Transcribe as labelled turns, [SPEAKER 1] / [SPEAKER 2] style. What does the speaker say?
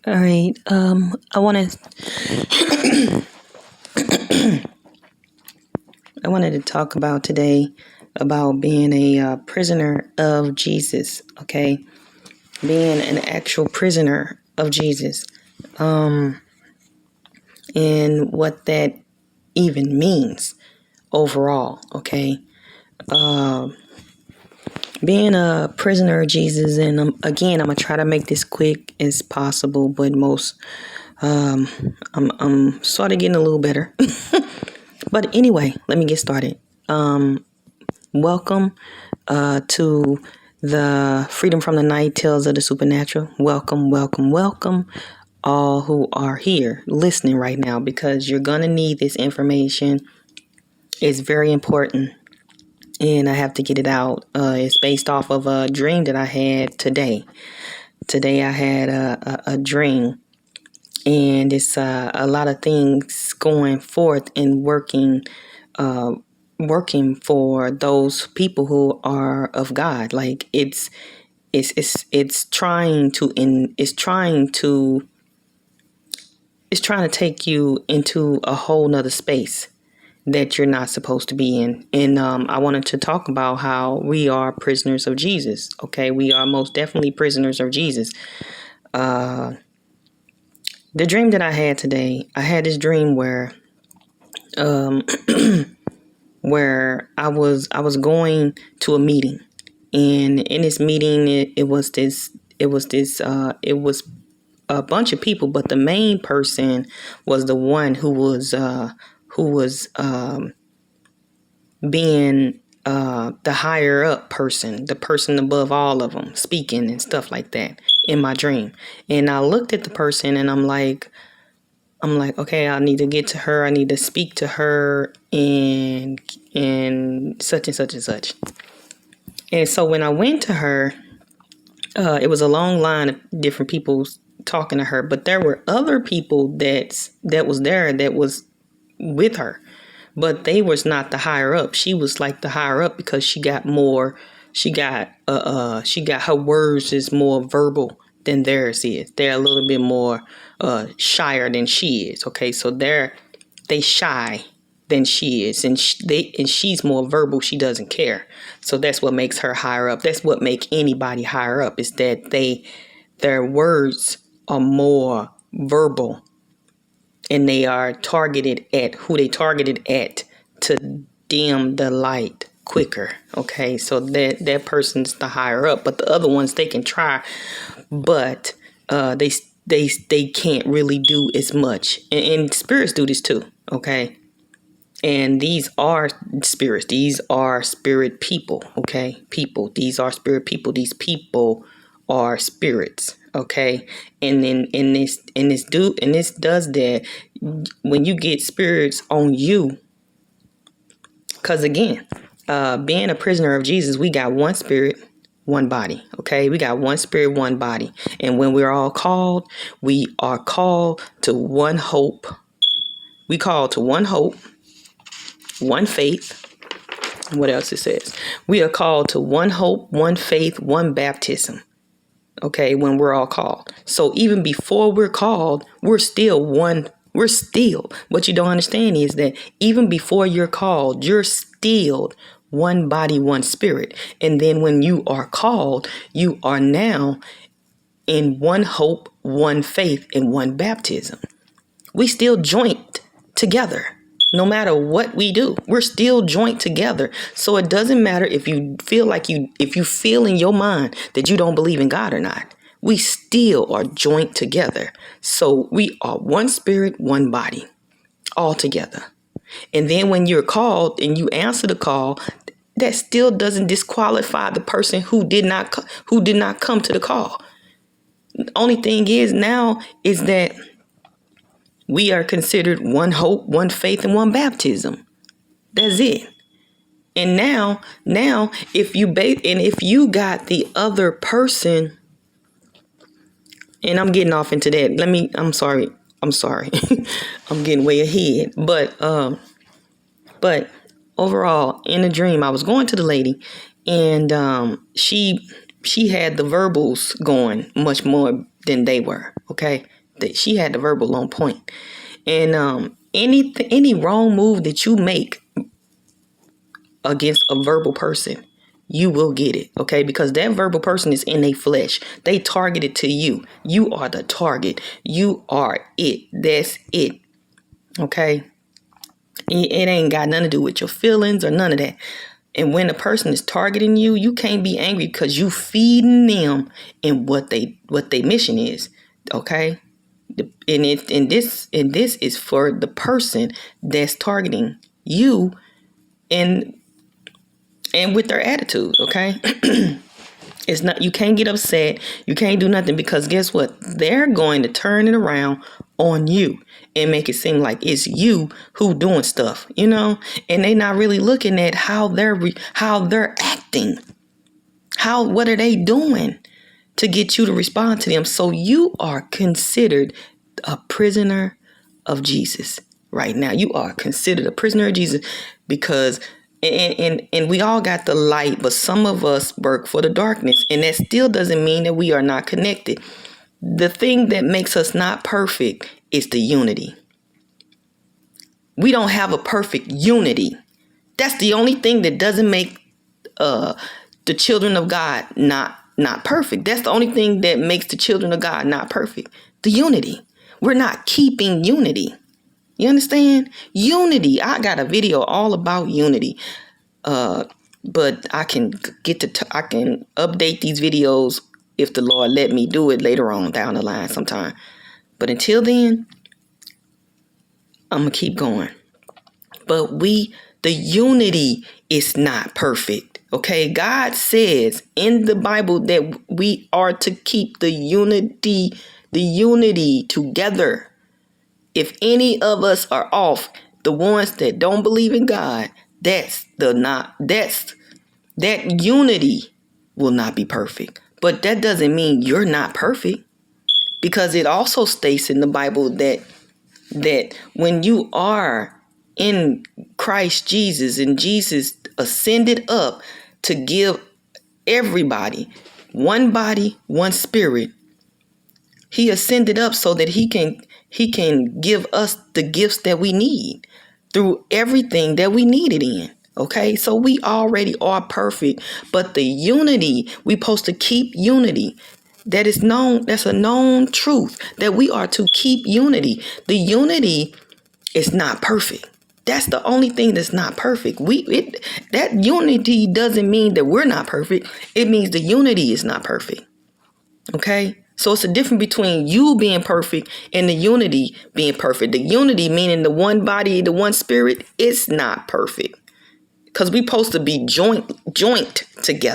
[SPEAKER 1] All right. I wanted to talk about today about being a prisoner of Jesus. Okay, being an actual prisoner of Jesus, and what that even means overall. Okay, being a prisoner of Jesus, and again, I'm gonna try to make this quick as possible, but I'm sort of getting a little better. But anyway, let me get started. Welcome to the Freedom from the Night Tales of the Supernatural. Welcome, welcome, welcome, all who are here listening right now, because you're going to need this information. It's very important, and I have to get it out. It's based off of a dream that I had today. Today I had a dream, and it's a lot of things going forth and working for those people who are of God. Like it's trying to take you into a whole nother space that you're not supposed to be in. And I wanted to talk about how we are prisoners of Jesus. Okay, we are most definitely prisoners of Jesus. The dream that I had today, I had this dream where I was going to a meeting, and in this meeting it was a bunch of people, but the main person was the one who was being the higher up person, the person above all of them, speaking and stuff like that in my dream. And I looked at the person, and I'm like, okay, I need to get to her. I need to speak to her and such and such and such. And so when I went to her, it was a long line of different people talking to her, but there were other people that was there that was with her, but they was not the higher up. She was like the higher up because she got her words is more verbal than theirs is. They're a little bit more shyer than she is. Okay, so they shy than she is, and she's more verbal. She doesn't care. So that's what makes her higher up. That's what make anybody higher up, is that their words are more verbal, and they are targeted at who they targeted at to dim the light quicker. Okay, so that person's the higher up, but the other ones, they can try, but they can't really do as much. And spirits do this too. Okay. And these are spirits. These are spirit people. Okay. People. These are spirit people. These people are spirits. Okay. And then this does that when you get spirits on you. Because again, being a prisoner of Jesus, we got one spirit, one body. Okay, we got one spirit, one body. And when we're all called, we are called to one hope. We call to one hope, one faith. What else it says? We are called to one hope, one faith, one baptism. Okay, when we're all called. So even before we're called, we're still one. We're still. What you don't understand is that even before you're called, you're still one body, one spirit. And then when you are called, you are now in one hope, one faith, and one baptism. We still joint together. No matter what we do, we're still joint together. So it doesn't matter if you feel in your mind that you don't believe in God or not. We still are joint together. So we are one spirit, one body, all together. And then when you're called and you answer the call, that still doesn't disqualify the person who did not come to the call. The only thing is now is that we are considered one hope, one faith, and one baptism. That's it. And now, if you got the other person, and I'm getting off into that. I'm sorry. I'm getting way ahead. But overall, in a dream, I was going to the lady, and she had the verbals going much more than they were. Okay, that she had the verbal on point. And any wrong move that you make against a verbal person, you will get it. Okay, because that verbal person is in a flesh. They targeted to you. You are the target. You are it. That's it. Okay, it ain't got nothing to do with your feelings or none of that. And when a person is targeting you, you can't be angry because you feeding them in what they mission is. Okay, and this is for the person that's targeting you and with their attitude. Okay, it's not, you can't get upset, you can't do nothing, because guess what? They're going to turn it around on you and make it seem like it's you who doing stuff, and they're not really looking at how they're acting. What are they doing to get you to respond to them? So you are considered a prisoner of Jesus right now. You are considered a prisoner of Jesus because and we all got the light, but some of us work for the darkness, and that still doesn't mean that we are not connected. The thing that makes us not perfect is the unity. We don't have a perfect unity. That's the only thing that doesn't make the children of God not perfect. That's the only thing that makes the children of God not perfect. The unity. We're not keeping unity. You understand? Unity. I got a video all about unity. But I can I can update these videos if the Lord let me do it later on down the line sometime. But until then, I'm going to keep going. But the unity is not perfect. Okay, God says in the Bible that we are to keep the unity together. If any of us are off, the ones that don't believe in God, that unity will not be perfect. But that doesn't mean you're not perfect, because it also states in the Bible that when you are in Christ Jesus and Jesus ascended up to give everybody one body, one spirit, he ascended up so that he can give us the gifts that we need through everything that we needed in. Okay, so we already are perfect, but the unity, we supposed to keep unity. That's a known truth, that we are to keep unity. The unity is not perfect. That's the only thing that's not perfect. That unity doesn't mean that we're not perfect. It means the unity is not perfect. Okay? So it's a difference between you being perfect and the unity being perfect. The unity, meaning the one body, the one spirit, it's not perfect. Because we're supposed to be joint together.